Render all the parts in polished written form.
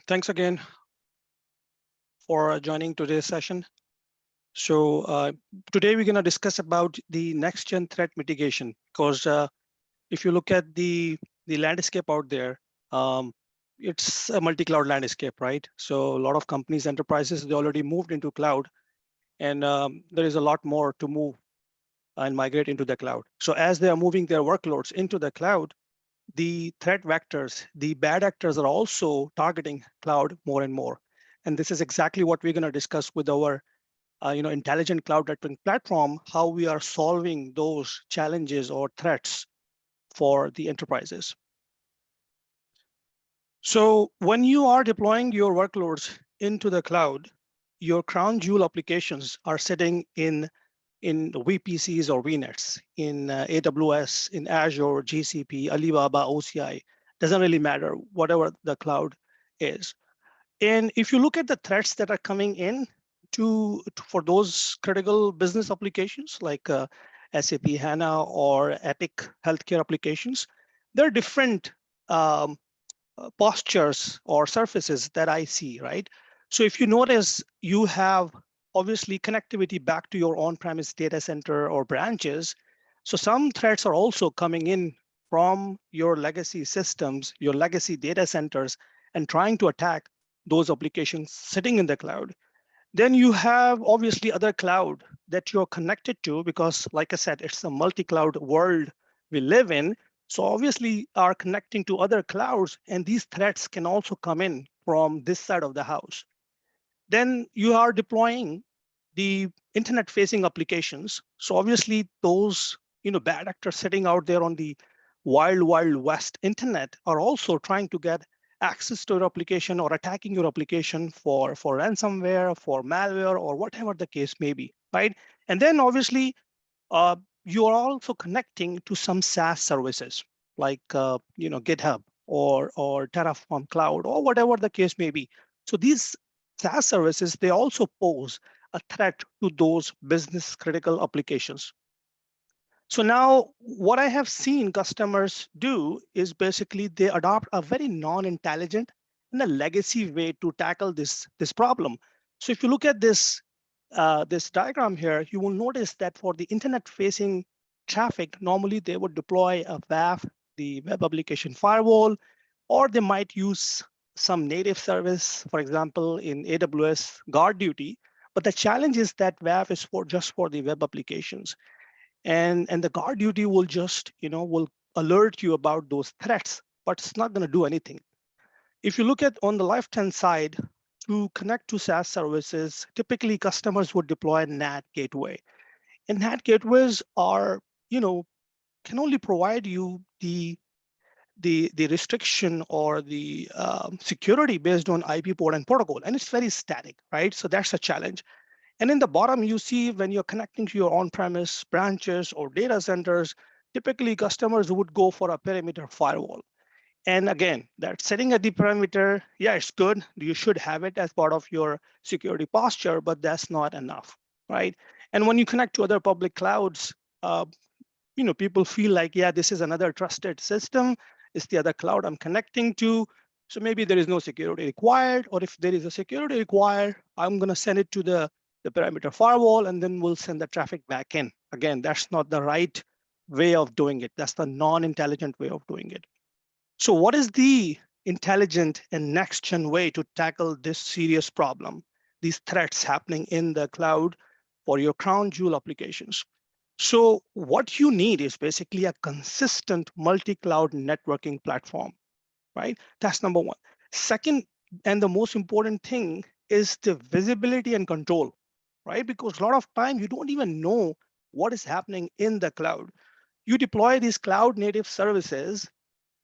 Thanks again for joining today's session. So today we're going to discuss about the next gen threat mitigation, because if you look at the landscape out there, it's a multi-cloud landscape, right? So a lot of companies, enterprises, they already moved into cloud, and there is a lot more to move and migrate into the cloud. So as they are moving their workloads into the cloud, the threat vectors, the bad actors are also targeting cloud more and more. And this is exactly what we're going to discuss with our intelligent cloud networking platform, how we are solving those challenges or threats for the enterprises. So when you are deploying your workloads into the cloud, your crown jewel applications are sitting in VPCs or VNets, in AWS, in Azure, GCP, Alibaba, OCI, doesn't really matter, whatever the cloud is. And if you look at the threats that are coming in for those critical business applications like SAP HANA or Epic healthcare applications, there are different postures or surfaces that I see, right? So if you notice, you have obviously connectivity back to your on-premise data center or branches. So some threats are also coming in from your legacy systems, your legacy data centers, and trying to attack those applications sitting in the cloud. Then you have obviously other cloud that you're connected to, because like I said, it's a multi-cloud world we live in. So obviously are connecting to other clouds, and these threats can also come in from this side of the house. Then you are deploying the internet facing applications. So obviously those bad actors sitting out there on the wild west internet are also trying to get access to your application or attacking your application for ransomware, for malware, or whatever the case may be, right? And then obviously uh, you are also connecting to some SaaS services like GitHub or Terraform Cloud or whatever the case may be. So these SaaS services, they also pose a threat to those business critical applications. So now what I have seen customers do is basically they adopt a very non-intelligent and a legacy way to tackle this problem. So if you look at this diagram here, you will notice that for the internet-facing traffic, normally they would deploy a WAF, the web application firewall, or they might use some native service, for example, in AWS Guard Duty. But the challenge is that WAF is just for the web applications, and the Guard Duty will just will alert you about those threats, but it's not going to do anything. If you look at on the left-hand side, to connect to SaaS services, typically customers would deploy a NAT gateway. And NAT gateways are, can only provide you the restriction or the security based on IP port and protocol, and it's very static, right? So that's a challenge. And in the bottom, you see when you're connecting to your on-premise branches or data centers, typically customers would go for a perimeter firewall. And again, that setting at the perimeter, yeah, it's good. You should have it as part of your security posture, but that's not enough, right? And when you connect to other public clouds, people feel like, yeah, this is another trusted system. It's the other cloud I'm connecting to. So maybe there is no security required, or if there is a security required, I'm going to send it to the perimeter firewall, and then we'll send the traffic back in. Again, that's not the right way of doing it. That's the non-intelligent way of doing it. So what is the intelligent and next-gen way to tackle this serious problem, these threats happening in the cloud for your crown jewel applications? So what you need is basically a consistent multi-cloud networking platform, right? That's number one. Second, and the most important thing is the visibility and control, right? Because a lot of time you don't even know what is happening in the cloud. You deploy these cloud native services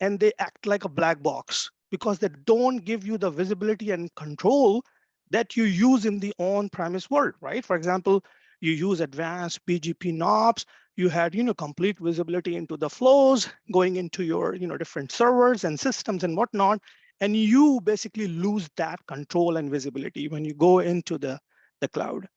and they act like a black box because they don't give you the visibility and control that you use in the on-premise world, right? For example, you use advanced BGP knobs, you had complete visibility into the flows going into your different servers and systems and whatnot, and you basically lose that control and visibility when you go into the cloud.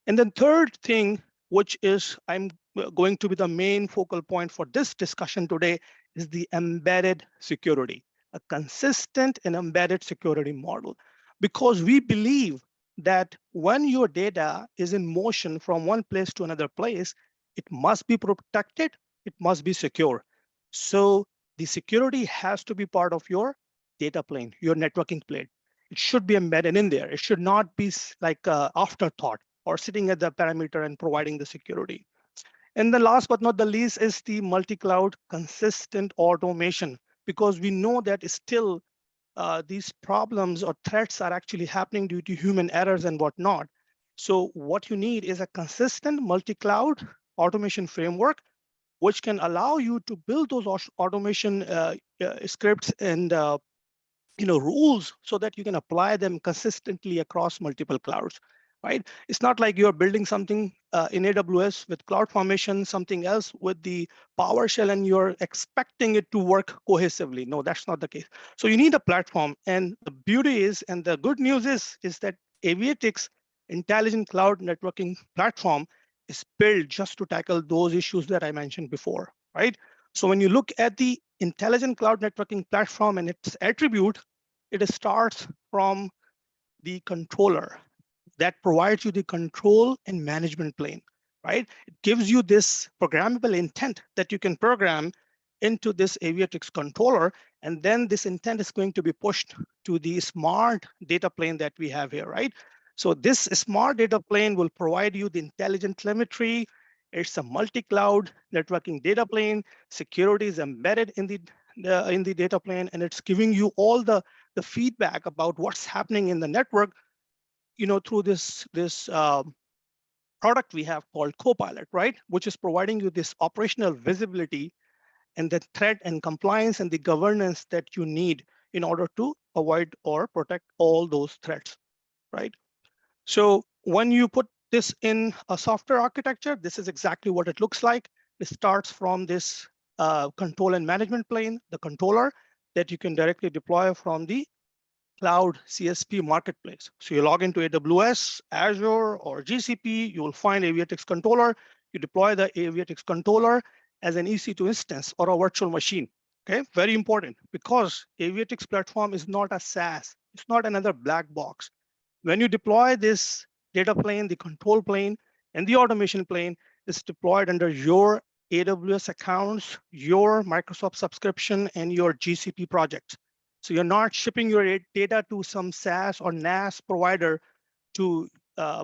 And then third thing, which is I'm going to be the main focal point for this discussion today, is the embedded security. a consistent and embedded security model, because we believe that when your data is in motion from one place to another place, it must be protected, it must be secure. So the security has to be part of your data plane, your networking plane. It should be embedded in there. It should not be like a afterthought or sitting at the parameter and providing the security. And the last but not the least is the multi-cloud consistent automation, because we know that still these problems or threats are actually happening due to human errors and whatnot. So what you need is a consistent multi-cloud automation framework, which can allow you to build those automation scripts and rules so that you can apply them consistently across multiple clouds, right? It's not like you're building something in AWS with CloudFormation, something else with the PowerShell, and you're expecting it to work cohesively. No, that's not the case. So you need a platform, and the beauty is, and the good news is that Aviatrix intelligent cloud networking platform is built just to tackle those issues that I mentioned before, right? So when you look at the intelligent cloud networking platform and its attribute, it starts from the controller that provides you the control and management plane, right? It gives you this programmable intent that you can program into this Aviatrix controller, and then this intent is going to be pushed to the smart data plane that we have here, right? So this smart data plane will provide you the intelligent telemetry. It's a multi-cloud networking data plane. Security is embedded in the data plane, and it's giving you all the feedback about what's happening in the network, through this product we have called Copilot, right? Which is providing you this operational visibility and the threat and compliance and the governance that you need in order to avoid or protect all those threats, right? So when you put this in a software architecture, this is exactly what it looks like. It starts from this control and management plane, the controller that you can directly deploy from the cloud CSP marketplace. So you log into AWS, Azure, or GCP, you will find Aviatrix controller. You deploy the Aviatrix controller as an EC2 instance or a virtual machine. Okay, very important, because Aviatrix platform is not a SaaS. It's not another black box. When you deploy this data plane, the control plane, and the automation plane is deployed under your AWS accounts, your Microsoft subscription, and your GCP projects. So you're not shipping your data to some SaaS or NAS provider to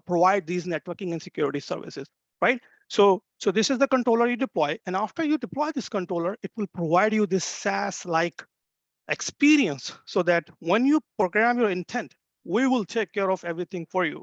provide these networking and security services, right? So this is the controller you deploy. And after you deploy this controller, it will provide you this SaaS-like experience so that when you program your intent, we will take care of everything for you.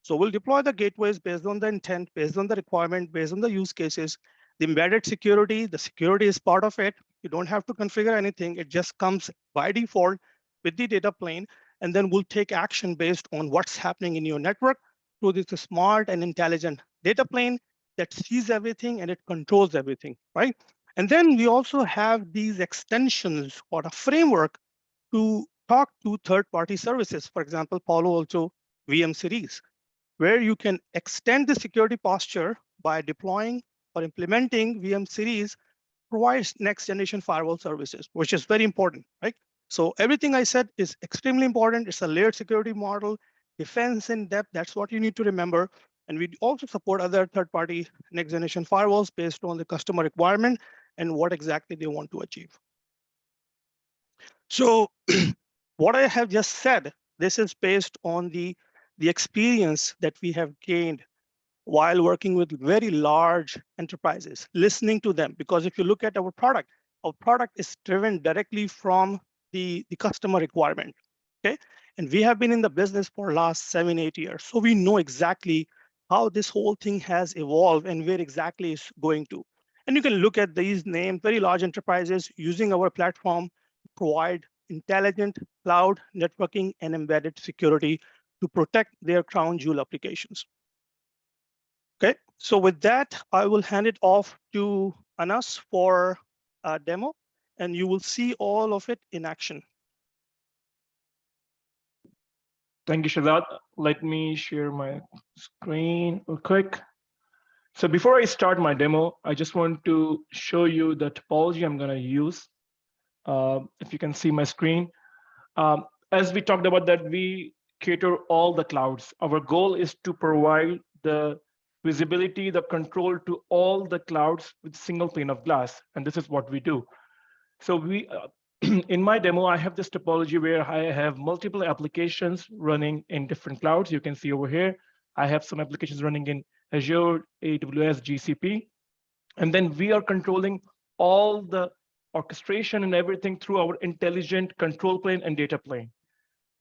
So we'll deploy the gateways based on the intent, based on the requirement, based on the use cases. The embedded security, the security is part of it. You don't have to configure anything. It just comes by default with the data plane, and then we'll take action based on what's happening in your network through this smart and intelligent data plane that sees everything and it controls everything, right? And then we also have these extensions or a framework to talk to third-party services, for example, Palo Alto VM series, where you can extend the security posture by deploying or implementing VM series provides next generation firewall services, which is very important, right? So everything I said is extremely important. It's a layered security model, defense in depth. That's what you need to remember. And we also support other third-party next generation firewalls based on the customer requirement and what exactly they want to achieve. So what I have just said, this is based on the experience that we have gained while working with very large enterprises, listening to them. Because if you look at our product is driven directly from the customer requirement, okay? And we have been in the business for the last 7-8 years. So we know exactly how this whole thing has evolved and where exactly it's going to. And you can look at these names, very large enterprises using our platform to provide intelligent cloud networking and embedded security to protect their crown jewel applications. Okay, so with that, I will hand it off to Anas for a demo, and you will see all of it in action. Thank you, Shahzad. Let me share my screen real quick. So before I start my demo, I just want to show you the topology I'm going to use. If you can see my screen. As we talked about that, we cater all the clouds. Our goal is to provide the visibility, the control to all the clouds with single pane of glass. And this is what we do. So in my demo, I have this topology where I have multiple applications running in different clouds. You can see over here, I have some applications running in Azure, AWS, GCP. And then we are controlling all the orchestration and everything through our intelligent control plane and data plane.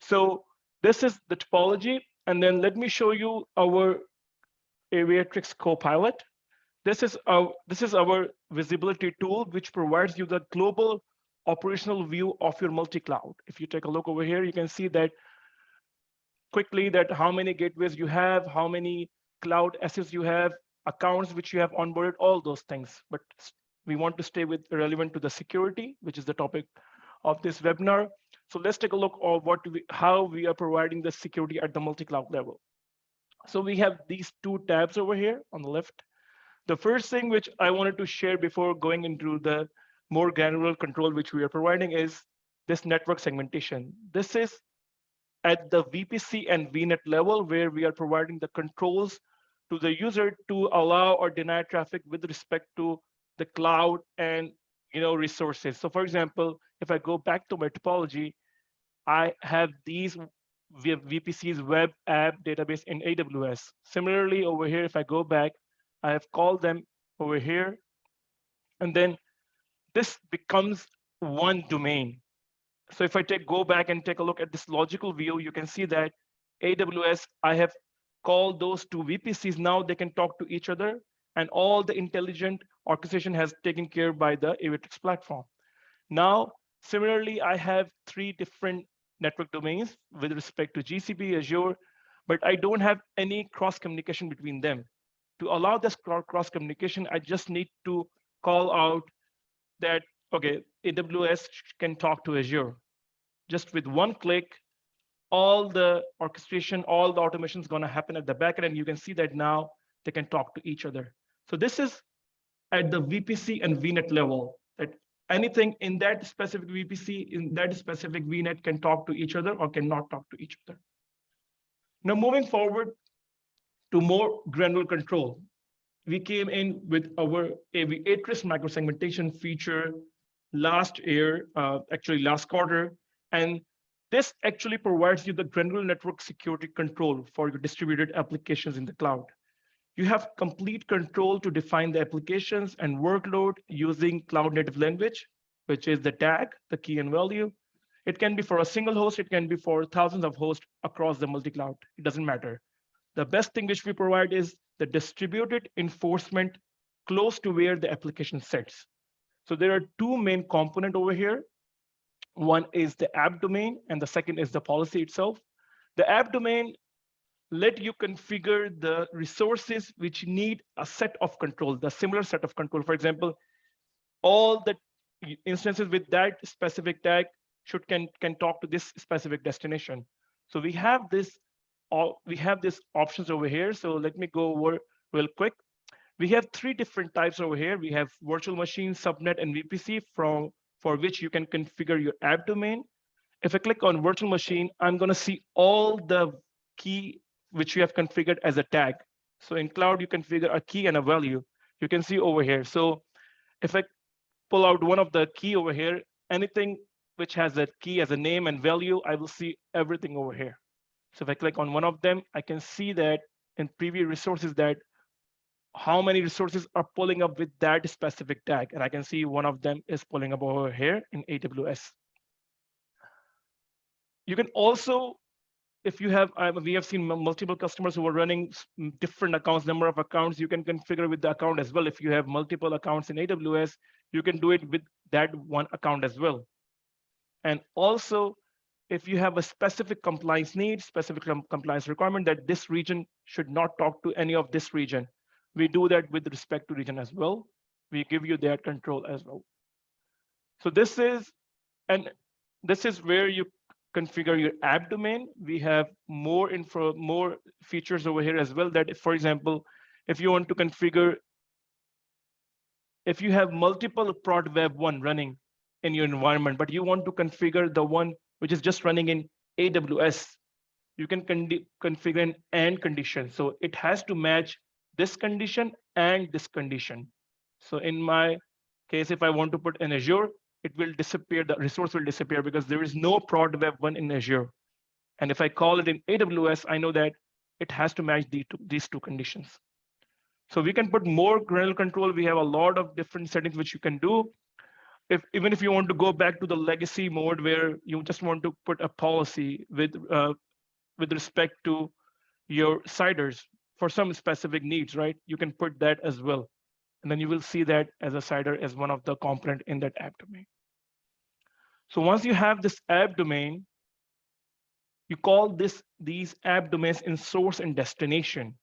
So this is the topology. And then let me show you our Aviatrix Copilot. This is our visibility tool, which provides you the global operational view of your multi-cloud. If you take a look over here, you can see that quickly that how many gateways you have, how many cloud assets you have, accounts which you have onboarded, all those things. But we want to stay relevant to the security, which is the topic of this webinar. So let's take a look at how we are providing the security at the multi-cloud level. So we have these two tabs over here on the left. The first thing which I wanted to share before going into the more granular control which we are providing is this network segmentation. This is at the VPC and VNet level where we are providing the controls to the user to allow or deny traffic with respect to the cloud and resources. So for example, if I go back to my topology, I have these VPCs web app database in AWS. Similarly, over here, if I go back, I have called them over here. And then this becomes one domain. So if I go back and take a look at this logical view, you can see that AWS, I have called those two VPCs. Now they can talk to each other, and all the intelligent orchestration has taken care by the Aviatrix platform. Now, similarly, I have three different network domains with respect to GCP, Azure, but I don't have any cross communication between them. To allow this cross communication, I just need to call out that, okay, AWS can talk to Azure. Just with one click, all the orchestration, all the automation is going to happen at the back end, and you can see that now they can talk to each other. So this is at the VPC and VNet level, that anything in that specific VPC, in that specific VNet can talk to each other or cannot talk to each other. Now moving forward to more granular control, we came in with our Aviatrix microsegmentation feature last year, actually last quarter, and this actually provides you the granular network security control for your distributed applications in the cloud. You have complete control to define the applications and workload using cloud native language, which is the tag, the key and value. It can be for a single host, it can be for thousands of hosts across the multi-cloud. It doesn't matter. The best thing which we provide is the distributed enforcement close to where the application sits. So there are two main components over here. One is the app domain, and the second is the policy itself. The app domain let you configure the resources which need a set of control, the similar set of control. For example, all the instances with that specific tag can talk to this specific destination. So we have this options over here. So let me go over real quick. We have three different types over here. We have virtual machine, subnet, and VPC for which you can configure your app domain. If I click on virtual machine, I'm going to see all the key which you have configured as a tag. So in cloud, you configure a key and a value. You can see over here. So if I pull out one of the key over here, anything which has a key as a name and value, I will see everything over here. So if I click on one of them, I can see that in preview resources that how many resources are pulling up with that specific tag. And I can see one of them is pulling up over here in AWS. You can also, if you have, we have seen multiple customers who are running different accounts, number of accounts, you can configure with the account as well. If you have multiple accounts in AWS, you can do it with that one account as well. And also, if you have a specific compliance need, specific compliance requirement that this region should not talk to any of this region, we do that with respect to region as well. We give you that control as well. So this is where you configure your app domain. We have more features over here as well. That, if, for example, if you want to configure, if you have multiple prod web 1 running in your environment, but you want to configure the one which is just running in AWS, you can configure an and condition. So it has to match this condition and this condition. So in my case, if I want to put in Azure, it will disappear, the resource will disappear because there is no prod web 1 in Azure. And if I call it in AWS, I know that it has to match these two conditions. So we can put more granular control. We have a lot of different settings which you can do. Even if you want to go back to the legacy mode where you just want to put a policy with respect to your CIDRs for some specific needs, right? You can put that as well. And then you will see that as a CIDR as one of the component in that app domain. So once you have this app domain, you call these app domains in source and destination.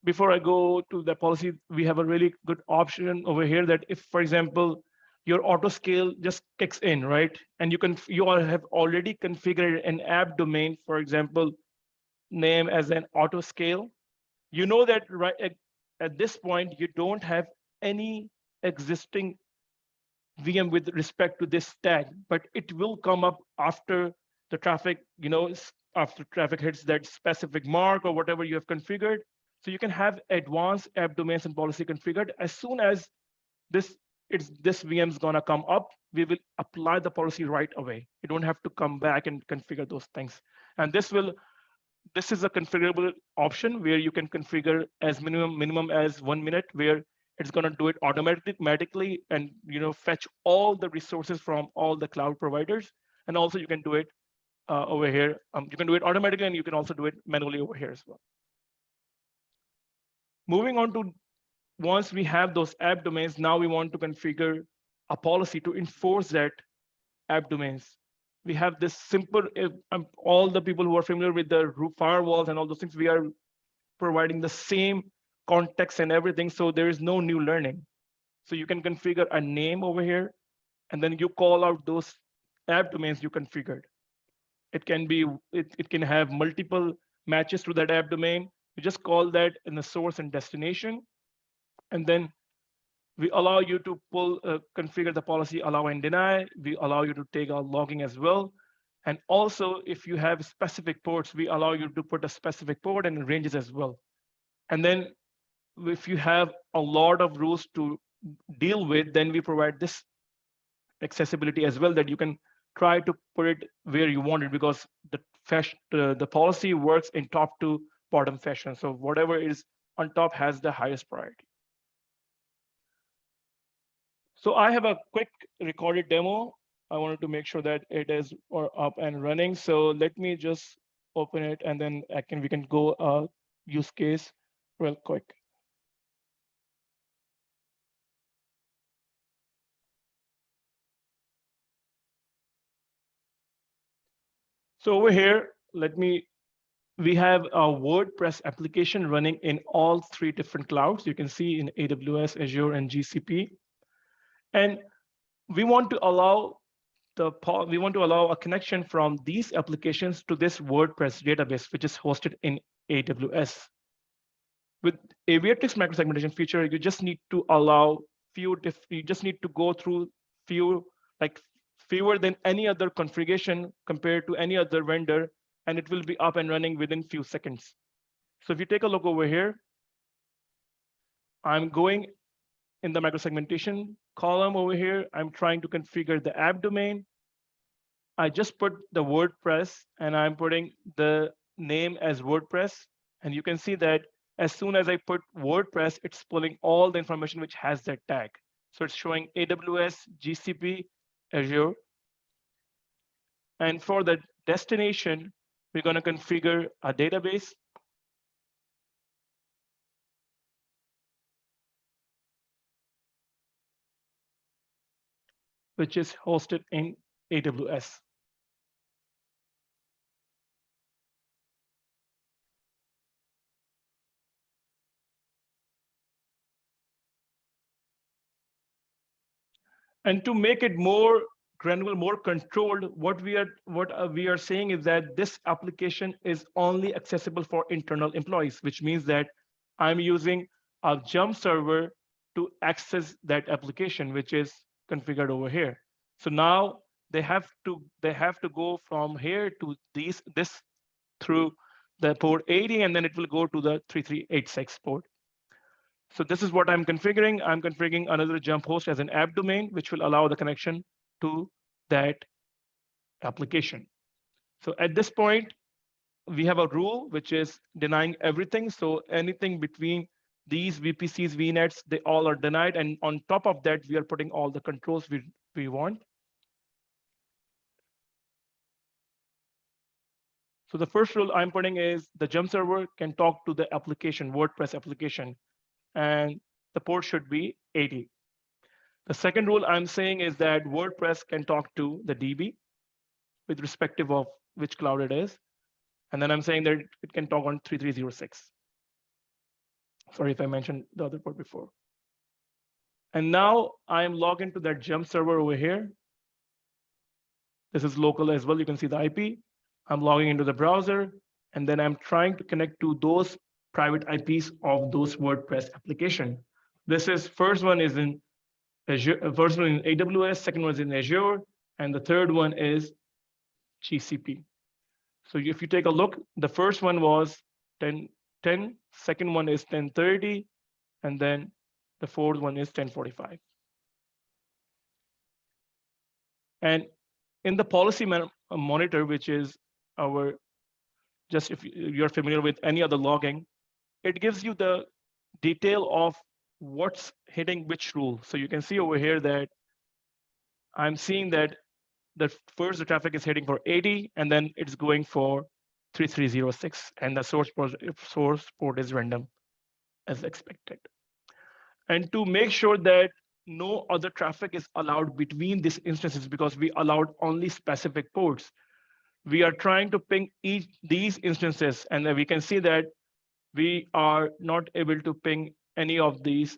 Before I go to the policy, we have a really good option over here that if, for example, your auto scale just kicks in, right? And you all have already configured an app domain, for example, name as an auto scale. You know that right at this point, you don't have any existing VM with respect to this tag, but it will come up after the traffic, after traffic hits that specific mark or whatever you have configured. So you can have advanced app domains and policy configured. As soon as this VM is gonna come up, we will apply the policy right away. You don't have to come back and configure those things. And this is a configurable option where you can configure as minimum as 1 minute, where it's going to do it automatically and fetch all the resources from all the cloud providers. And also you can do it over here. You can do it automatically, and you can also do it manually over here as well. Moving on to, once we have those app domains, now we want to configure a policy to enforce that app domains. We have this simple, all the people who are familiar with the firewalls and all those things, we are providing the same context and everything, so there is no new learning. So you can configure a name over here, and then you call out those app domains you configured. It can have multiple matches to that app domain. You just call that in the source and destination, and then we allow you to configure the policy allow and deny. We allow you to take out logging as well. And also, if you have specific ports, we allow you to put a specific port and ranges as well. And then if you have a lot of rules to deal with, then we provide this accessibility as well, that you can try to put it where you want it, because the policy works in top to bottom fashion. So whatever is on top has the highest priority. So I have a quick recorded demo. I wanted to make sure that it is up and running. So let me just open it, and then we can go use case real quick. So over here, we have a WordPress application running in all 3 different clouds. You can see in AWS, Azure, and GCP. And we want to allow a connection from these applications to this WordPress database, which is hosted in AWS. With Aviatrix microsegmentation feature, you just need to allow you just need to go through fewer than any other configuration compared to any other vendor, and it will be up and running within few seconds. So if you take a look over here, I'm going in the microsegmentation column over here. I'm trying to configure the app domain. I just put the WordPress, and I'm putting the name as WordPress. And you can see that as soon as I put WordPress, it's pulling all the information which has that tag. So it's showing AWS, GCP, Azure. And for the destination, we're going to configure a database. Which is hosted in AWS. And to make it more granular, more controlled, what we are saying is that this application is only accessible for internal employees, which means that I'm using a jump server to access that application, which is configured over here. So now they have to go from here to this through the port 80, and then it will go to the 3386 port. So this is what I'm configuring. I'm configuring another jump host as an app domain, which will allow the connection to that application. So at this point, we have a rule which is denying everything. So anything between these VPCs, VNets, they all are denied. And on top of that, we are putting all the controls we want. So the first rule I'm putting is the jump server can talk to the application, WordPress application, and the port should be 80. The second rule I'm saying is that WordPress can talk to the DB with respective of which cloud it is. And then I'm saying that it can talk on 3306. Sorry if I mentioned the other port before. And now I am logged into that jump server over here. This is local as well. You can see the IP. I'm logging into the browser, and then I'm trying to connect to those private IPs of those WordPress application. This is first one is in Azure, first one in AWS, second one is in Azure, and the third one is GCP. So if you take a look, the first one was 10:10, second one is 10:30, and then the fourth one is 10:45. And in the policy monitor, which is our, just if you're familiar with any other logging, it gives you the detail of what's hitting which rule. So you can see over here that I'm seeing that the traffic is hitting for 80, and then it's going for 3306, and the source port is random as expected. And to make sure that no other traffic is allowed between these instances, because we allowed only specific ports, we are trying to ping these instances, and then we can see that we are not able to ping any of these,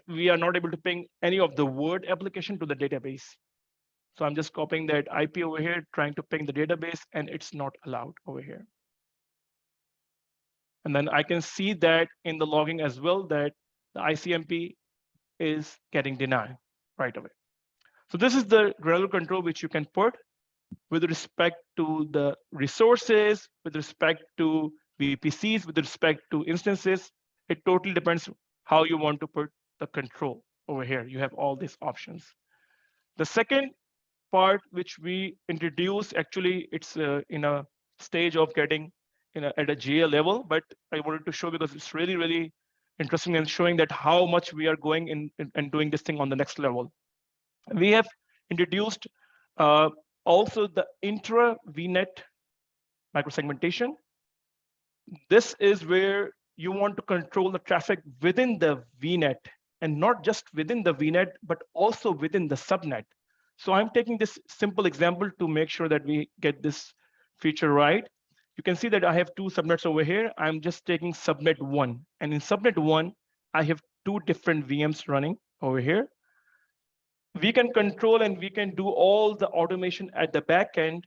we are not able to ping any of the Word application to the database. So I'm just copying that IP over here, trying to ping the database, and it's not allowed over here. And then I can see that in the logging as well, that the ICMP is getting denied right away. So this is the granular control which you can put with respect to the resources, with respect to VPCs, with respect to instances. It totally depends how you want to put the control over here. You have all these options. The second part which we introduced, actually it's in a stage of getting at a GA level, but I wanted to show because it's really, really interesting and showing that how much we are going in and doing this thing on the next level. We have introduced also the intra VNet microsegmentation. This is where you want to control the traffic within the VNet, and not just within the VNet, but also within the subnet. So I'm taking this simple example to make sure that we get this feature right. You can see that I have two subnets over here. I'm just taking subnet 1. And in subnet 1, I have two different VMs running over here. We can control and we can do all the automation at the back end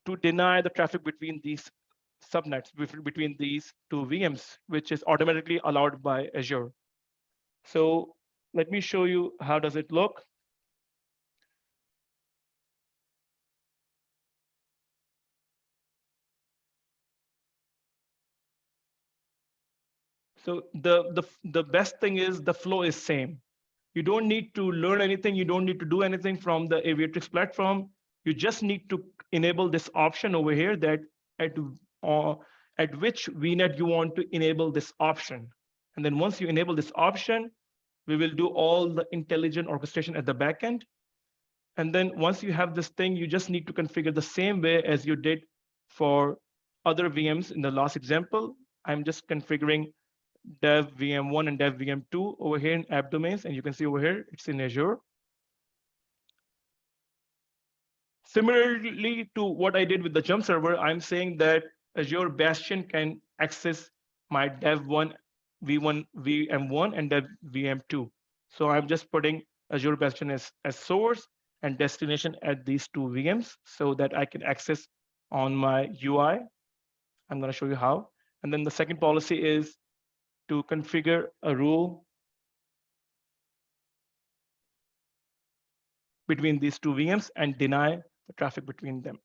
to deny the traffic between these subnets, between these two VMs, which is automatically allowed by Azure. So let me show you how does it look. So the best thing is the flow is same. You don't need to learn anything. You don't need to do anything from the Aviatrix platform. You just need to enable this option over here that at which VNet you want to enable this option. And then once you enable this option, we will do all the intelligent orchestration at the back end. And then once you have this thing, you just need to configure the same way as you did for other VMs in the last example. I'm just configuring dev VM1 and dev VM2 over here in app domains. And you can see over here, it's in Azure. Similarly to what I did with the jump server, I'm saying that Azure Bastion can access my dev1, v1, VM1, and dev VM2. So I'm just putting Azure Bastion as source and destination at these two VMs so that I can access on my UI. I'm going to show you how. And then the second policy is to configure a rule between these two VMs and deny the traffic between them.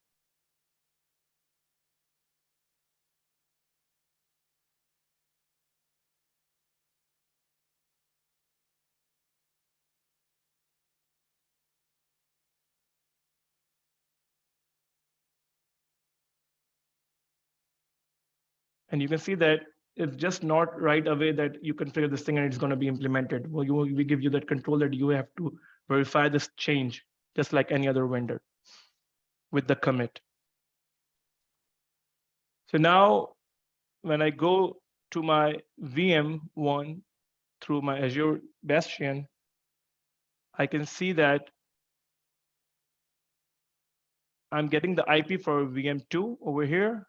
And you can see that it's just not right away that you configure this thing and it's going to be implemented. Well, we give you that control that you have to verify this change, just like any other vendor with the commit. So now when I go to my VM1 through my Azure Bastion, I can see that I'm getting the IP for VM2 over here.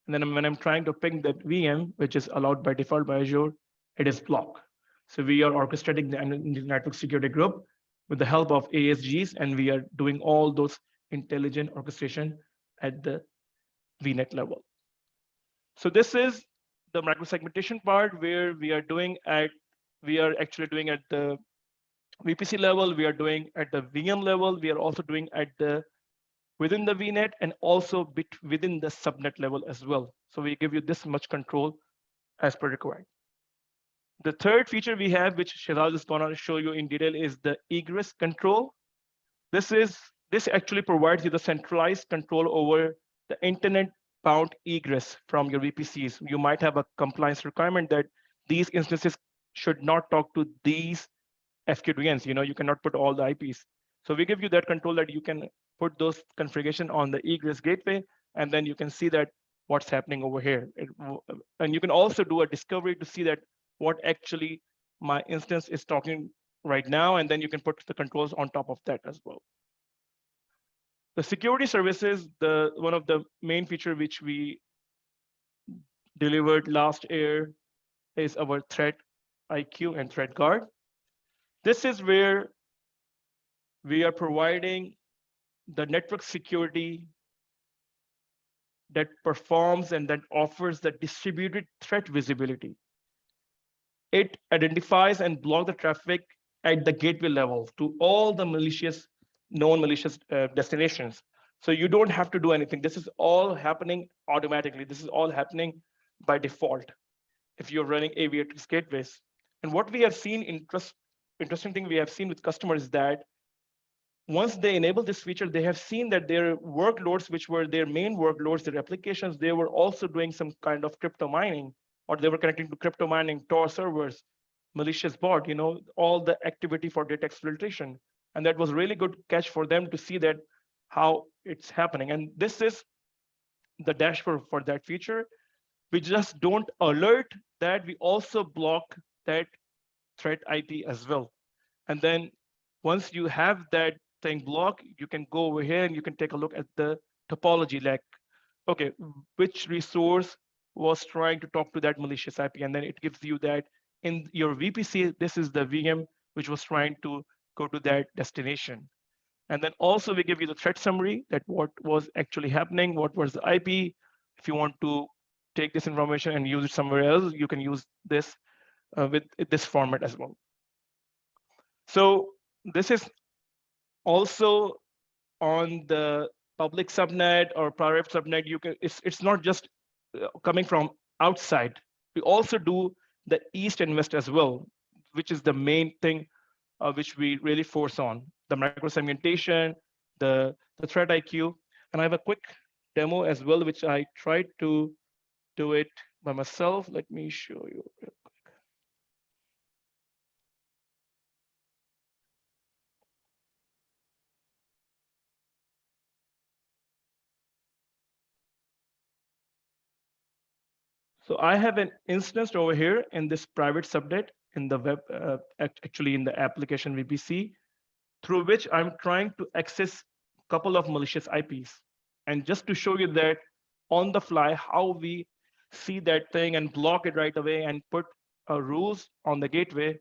And then when I'm trying to ping that VM, which is allowed by default by Azure, it is blocked. So we are orchestrating the network security group with the help of ASGs, and we are doing all those intelligent orchestration at the VNet level. So this is the microsegmentation part where we are actually doing at the VPC level, we are doing at the VM level, we are also doing at the within the VNet and also within the subnet level as well. So we give you this much control as per required. The third feature we have, which Shahzad is going to show you in detail, is the egress control. This actually provides you the centralized control over the internet bound egress from your VPCs. You might have a compliance requirement that these instances should not talk to these FQDNs. You cannot put all the IPs. So we give you that control that you can put those configuration on the egress gateway, and then you can see that what's happening over here. And you can also do a discovery to see that what actually my instance is talking right now, and then you can put the controls on top of that as well. The security services, one of the main feature which we delivered last year is our ThreatIQ and ThreatGuard. This is where we are providing the network security that performs and that offers the distributed threat visibility. It identifies and blocks the traffic at the gateway level to all the known malicious destinations. So you don't have to do anything. This is all happening automatically. This is all happening by default if you're running Aviatrix gateways. And what we have seen, interesting thing we have seen with customers is that once they enable this feature, they have seen that their workloads, which were their main workloads, their applications, they were also doing some kind of crypto mining, or they were connecting to crypto mining, Tor servers, malicious bot, all the activity for data exfiltration. And that was really good catch for them to see that how it's happening. And this is the dashboard for that feature. We just don't alert that, we also block that threat IP as well. And then once you have that thing blocked, you can go over here and you can take a look at the topology, like, okay, which resource was trying to talk to that malicious IP, and then it gives you that in your VPC, this is the VM which was trying to go to that destination. And then also we give you the threat summary, that what was actually happening, what was the IP. If you want to take this information and use it somewhere else, you can use this with this format as well. So this is also on the public subnet or private subnet. It's not just coming from outside. We also do the east and west as well, which is the main thing which we really force on: the microsegmentation, the ThreatIQ. And I have a quick demo as well, which I tried to do it by myself. Let me show you real quick. So I have an instance over here in this private subnet in the web, actually in the application VPC, through which I'm trying to access a couple of malicious IPs. And just to show you that on the fly, how we see that thing and block it right away and put rules on the gateway,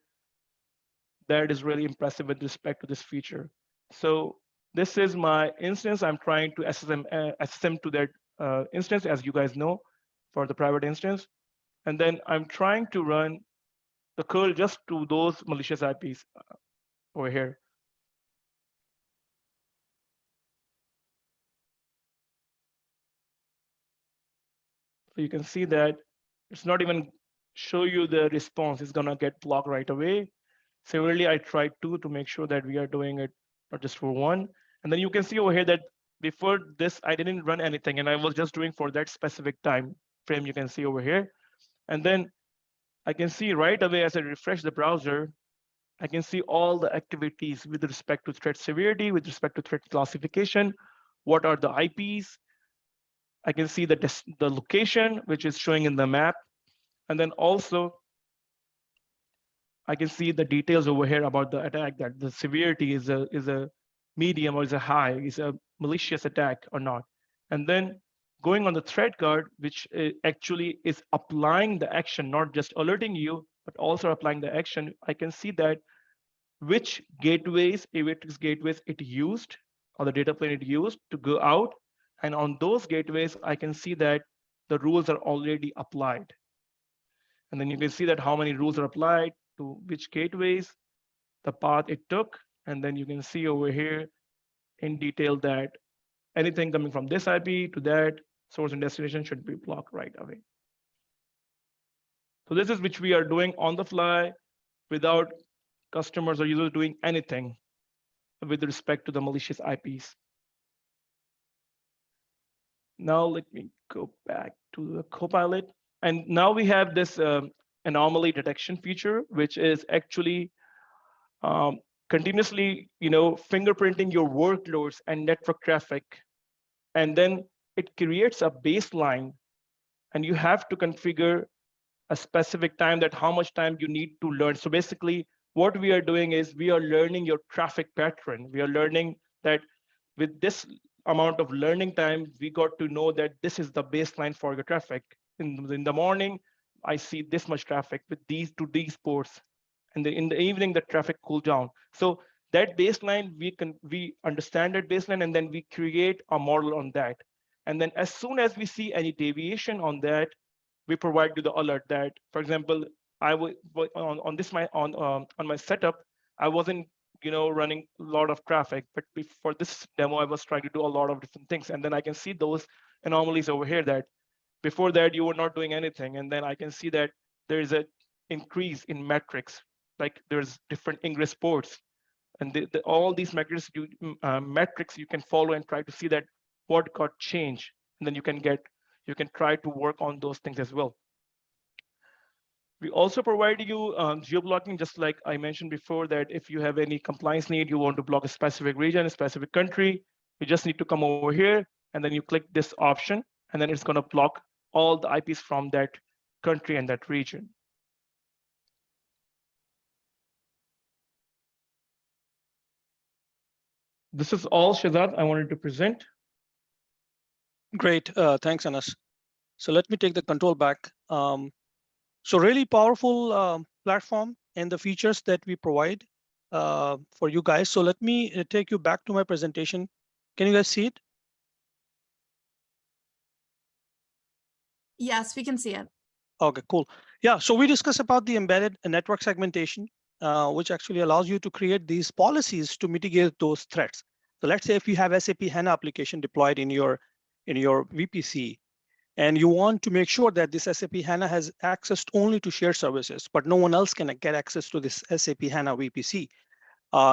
that is really impressive with respect to this feature. So this is my instance. I'm trying to SSM to that instance, as you guys know, for the private instance. And then I'm trying to run the curl just to those malicious IPs over here. So you can see that it's not even show you the response. It's gonna get blocked right away. Similarly, I tried two to make sure that we are doing it not just for one. And then you can see over here that before this, I didn't run anything and I was just doing for that specific time frame you can see over here. And then I can see right away as I refresh the browser, I can see all the activities with respect to threat severity, with respect to threat classification, what are the IPs. I can see the location, which is showing in the map. And then also I can see the details over here about the attack, that the severity is a medium or is a high, is a malicious attack or not. And then going on the threat card, which actually is applying the action, not just alerting you, but also applying the action, I can see that which gateways, Aviatrix gateways it used, or the data plane it used to go out. And on those gateways, I can see that the rules are already applied. And then you can see that how many rules are applied to which gateways, the path it took. And then you can see over here in detail that anything coming from this IP to that source and destination should be blocked right away. So this is which we are doing on the fly without customers or users doing anything with respect to the malicious IPs. Now let me go back to the Copilot. And now we have this anomaly detection feature, which is actually continuously, fingerprinting your workloads and network traffic. And then it creates a baseline and you have to configure a specific time, that how much time you need to learn. So basically what we are doing is we are learning your traffic pattern. We are learning that with this amount of learning time, we got to know that this is the baseline for your traffic. In the morning, I see this much traffic with these to these ports. And then in the evening, the traffic cool down. So that baseline, we understand that baseline, and then we create a model on that. And then as soon as we see any deviation on that, we provide you the alert that, for example, I would on my setup, I wasn't running a lot of traffic, but for this demo, I was trying to do a lot of different things. And then I can see those anomalies over here that before that you were not doing anything. And then I can see that there is an increase in metrics, like there's different ingress ports. And all these metrics you can follow and try to see that what got changed. And then you can try to work on those things as well. We also provide you geo-blocking, just like I mentioned before, that if you have any compliance need, you want to block a specific region, a specific country, you just need to come over here and then you click this option, and then it's going to block all the IPs from that country and that region. This is all, Shahzad, I wanted to present. Great, thanks, Anas. So let me take the control back. So really powerful platform and the features that we provide for you guys. So let me take you back to my presentation. Can you guys see it? Yes, we can see it. Okay, cool. Yeah, so we discussed about the embedded network segmentation, which actually allows you to create these policies to mitigate those threats. So let's say if you have SAP HANA application deployed in your VPC, and you want to make sure that this SAP HANA has access only to shared services, but no one else can get access to this SAP HANA VPC.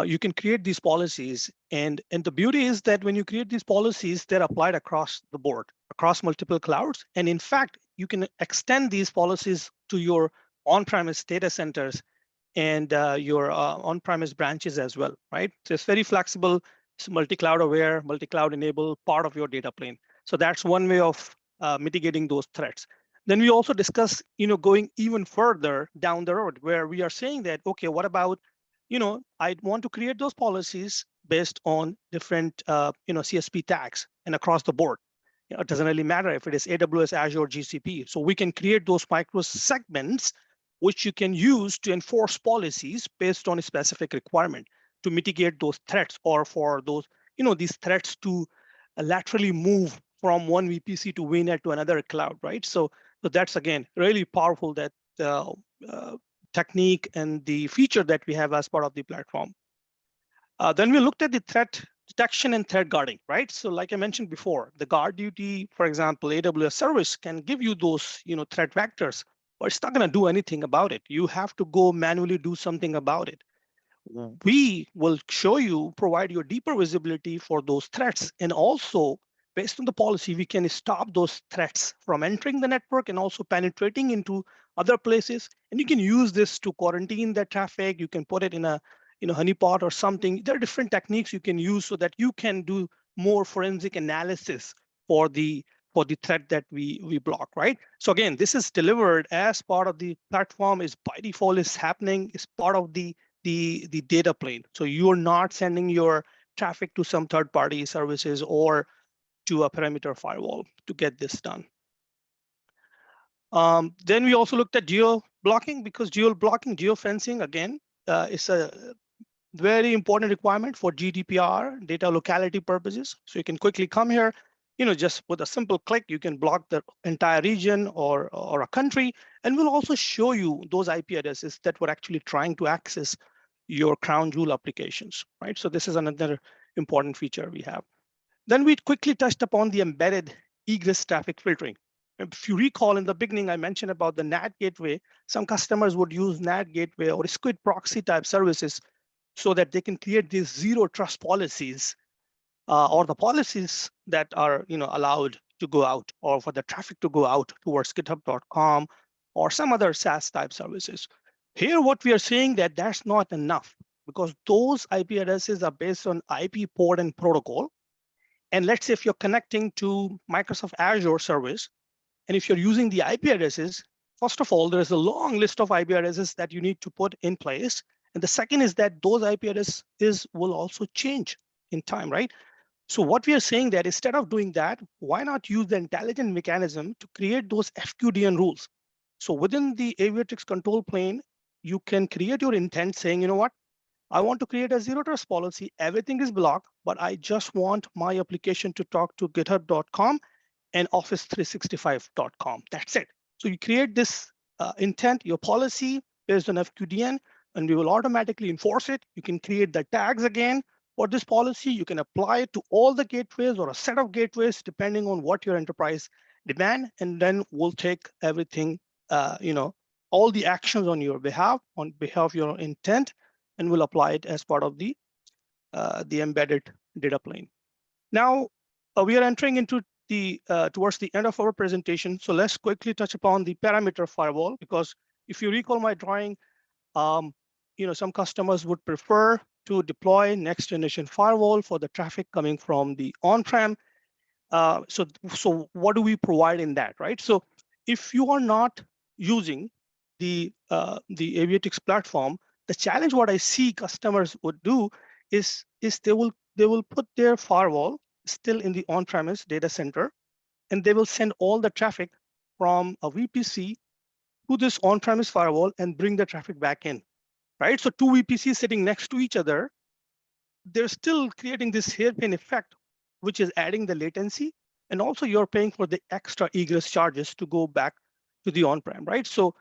You can create these policies. And the beauty is that when you create these policies, they're applied across the board, across multiple clouds. And in fact, you can extend these policies to your on-premise data centers and your on-premise branches as well, right? So it's very flexible, it's multi-cloud aware, multi-cloud enabled part of your data plane. So that's one way of mitigating those threats. Then we also discuss, going even further down the road, where we are saying that, okay, what about, I want to create those policies based on different, CSP tags and across the board. It doesn't really matter if it is AWS, Azure, or GCP. So we can create those micro segments, which you can use to enforce policies based on a specific requirement to mitigate those threats, or for those, these threats to laterally move from one VPC to VNet to another cloud, right? So that's, again, really powerful, that technique and the feature that we have as part of the platform. Then we looked at the threat detection and threat guarding, right? So like I mentioned before, the guard duty, for example, AWS service can give you those, threat vectors, but it's not going to do anything about it. You have to go manually do something about it. We will show you, provide you deeper visibility for those threats. And also, based on the policy, we can stop those threats from entering the network and also penetrating into other places. And you can use this to quarantine that traffic. You can put it in a honeypot or something. There are different techniques you can use so that you can do more forensic analysis for the threat that we block, right? So again, this is delivered as part of the platform, is by default is happening, is part of the data plane. So you're not sending your traffic to some third-party services or to a perimeter firewall to get this done. Then we also looked at geo blocking, because geo blocking, geofencing, again, is a very important requirement for GDPR data locality purposes. So you can quickly come here, just with a simple click, you can block the entire region or a country, and we'll also show you those IP addresses that were actually trying to access your crown jewel applications, right? So this is another important feature we have. Then we quickly touched upon the embedded egress traffic filtering. If you recall, in the beginning, I mentioned about the NAT gateway. Some customers would use NAT gateway or squid proxy type services so that they can create these zero trust policies, or the policies that are allowed to go out, or for the traffic to go out towards github.com or some other SaaS type services. Here, what we are saying that that's not enough, because those IP addresses are based on IP port and protocol. And let's say if you're connecting to Microsoft Azure service, and if you're using the IP addresses, first of all, there's a long list of IP addresses that you need to put in place. And the second is that those IP addresses will also change in time, right? So what we are saying that instead of doing that, why not use the intelligent mechanism to create those FQDN rules? So within the Aviatrix control plane, you can create your intent saying, you know what, I want to create a zero trust policy. Everything is blocked, but I just want my application to talk to github.com and office365.com. That's it. So you create this intent, your policy based on FQDN, and we will automatically enforce it. You can create the tags again for this policy. You can apply it to all the gateways or a set of gateways, depending on what your enterprise demand, and then we'll take everything, all the actions on behalf of your intent, and we'll apply it as part of the embedded data plane. Now, we are entering into towards the end of our presentation. So let's quickly touch upon the parameter firewall, because if you recall my drawing, some customers would prefer to deploy next generation firewall for the traffic coming from the on-prem. So what do we provide in that, right? So if you are not using the Aviatrix platform, the challenge what I see customers would do is they will put their firewall still in the on-premise data center, and they will send all the traffic from a VPC to this on-premise firewall and bring the traffic back in, right? So two VPCs sitting next to each other, they're still creating this hairpin effect, which is adding the latency, and also you're paying for the extra egress charges to go back to the on-prem, right? So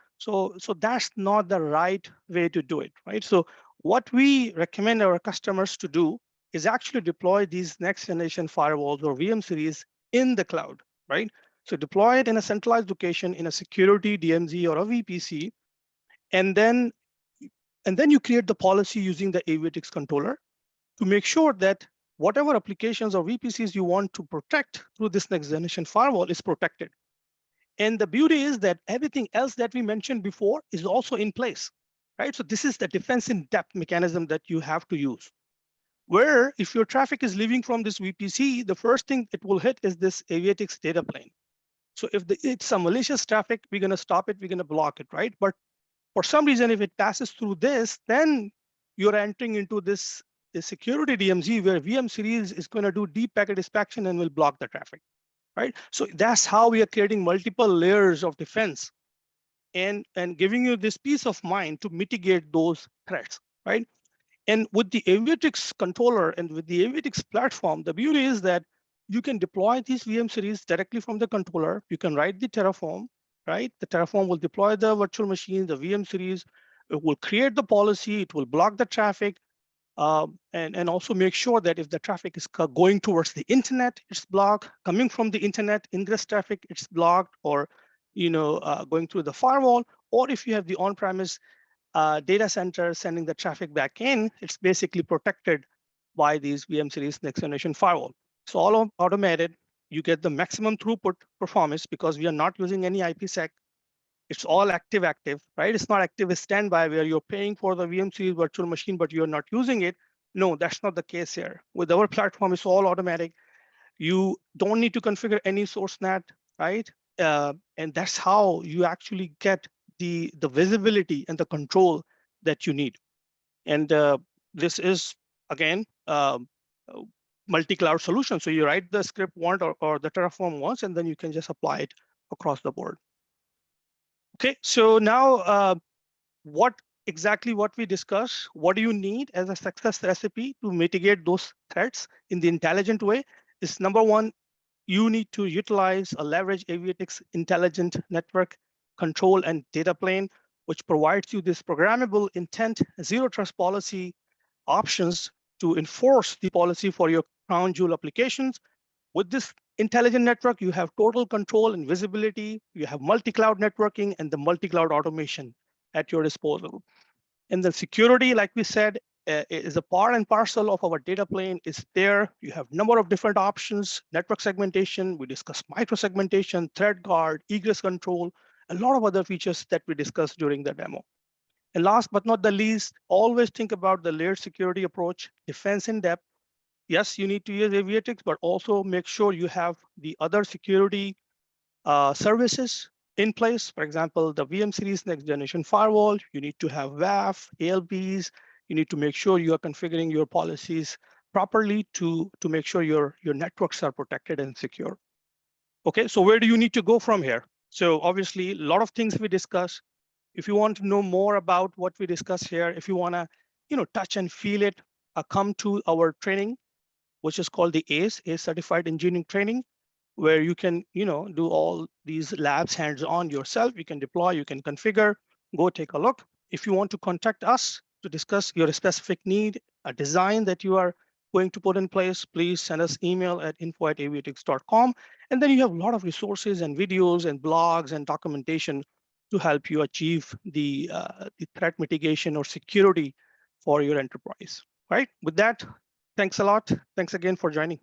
that's not the right way to do it, right? So what we recommend our customers to do is actually deploy these next generation firewalls or VM series in the cloud, right? So deploy it in a centralized location in a security DMZ or a VPC, and then you create the policy using the Aviatrix controller to make sure that whatever applications or VPCs you want to protect through this next generation firewall is protected. And the beauty is that everything else that we mentioned before is also in place, right? So this is the defense in depth mechanism that you have to use, where if your traffic is leaving from this VPC, the first thing it will hit is this Aviatrix data plane. So if it's some malicious traffic, we're going to stop it, we're going to block it, right? But for some reason, if it passes through this, then you're entering into this security DMZ where VM series is going to do deep packet inspection and will block the traffic, right? So that's how we are creating multiple layers of defense and giving you this peace of mind to mitigate those threats, right? And with the Aviatrix controller and with the Aviatrix platform, the beauty is that you can deploy these VM series directly from the controller. You can write the Terraform, right? The Terraform will deploy the virtual machine, the VM series. It will create the policy. It will block the traffic. And also make sure that if the traffic is going towards the internet, it's blocked. Coming from the internet, ingress traffic, it's blocked, or going through the firewall. Or if you have the on-premise data center sending the traffic back in, it's basically protected by these VM series next generation firewall. So all automated. You get the maximum throughput performance because we are not using any IPsec. It's all active, right? It's not active as standby where you're paying for the VM series virtual machine, but you're not using it. No, that's not the case here. With our platform, it's all automatic. You don't need to configure any source net, right? And that's how you actually get the visibility and the control that you need. And this is, again, multi-cloud solution. So you write the script once or the Terraform once, and then you can just apply it across the board. Okay, so now what we discussed, what do you need as a success recipe to mitigate those threats in the intelligent way is number one, you need to utilize or leverage Aviatrix intelligent network control and data plane, which provides you this programmable intent zero trust policy options to enforce the policy for your crown jewel applications. With this intelligent network, you have total control and visibility. You have multi-cloud networking and the multi-cloud automation at your disposal. And the security, like we said, is a part and parcel of our data plane. Is there. You have a number of different options, network segmentation. We discussed micro-segmentation, threat guard, egress control, a lot of other features that we discussed during the demo. And last but not the least, always think about the layered security approach, defense in depth. Yes, you need to use Aviatrix, but also make sure you have the other security services in place. For example, the VM series next generation firewall, you need to have WAF, ALBs. You need to make sure you are configuring your policies properly to make sure your networks are protected and secure. Okay, so where do you need to go from here? So obviously, a lot of things we discussed. If you want to know more about what we discussed here, if you want to touch and feel it, come to our training, which is called the ACE Certified Engineering Training, where you can do all these labs hands-on yourself. You can deploy, you can configure, go take a look. If you want to contact us to discuss your specific need, a design that you are going to put in place, please send us email at info@aviatrix.com. And then you have a lot of resources and videos and blogs and documentation to help you achieve the threat mitigation or security for your enterprise. Right? With that, thanks a lot. Thanks again for joining.